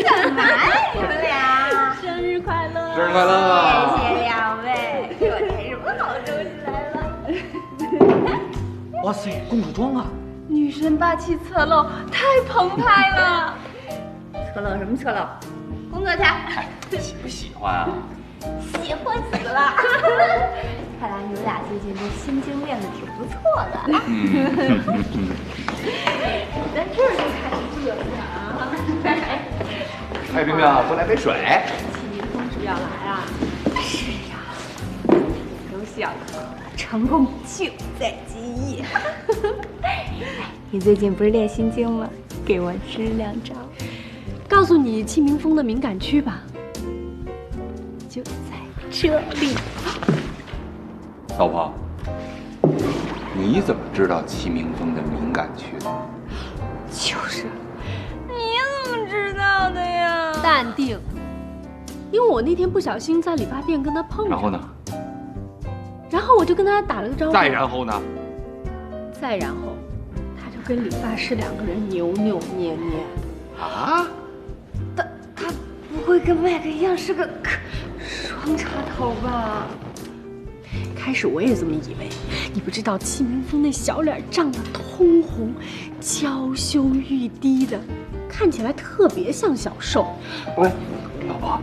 干嘛呀你们俩？生日快乐！生日快乐！谢谢两位，给我带什么好东西来了？哇塞，公主装啊！女神霸气侧漏，太澎湃了！侧漏什么侧漏？工作去。喜不喜欢啊？喜欢死了！看来你们俩最近这心经练的挺不错的。咱这儿就开始热了啊！哎，冰冰，给我来杯水。启明峰是不是要来啊？是呀，都想好了，成功就在今夜。你最近不是练心经吗？给我支两招。告诉你启明峰的敏感区吧，就在这里。老婆，你怎么知道齐明峰的敏感区的？就是你怎么知道的呀？淡定。因为我那天不小心在理发店跟他碰上，然后呢？然后我就跟他打了个招呼，再然后呢？再然后，他就跟理发师两个人扭扭捏捏。啊？他不会跟麦克一样是个双插头吧？开始我也这么以为，你不知道齐明峰那小脸涨得通红，娇羞欲滴的，看起来特别像小受。喂，老婆，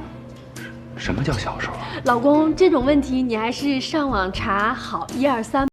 什么叫小手啊？老公，这种问题你还是上网查好123。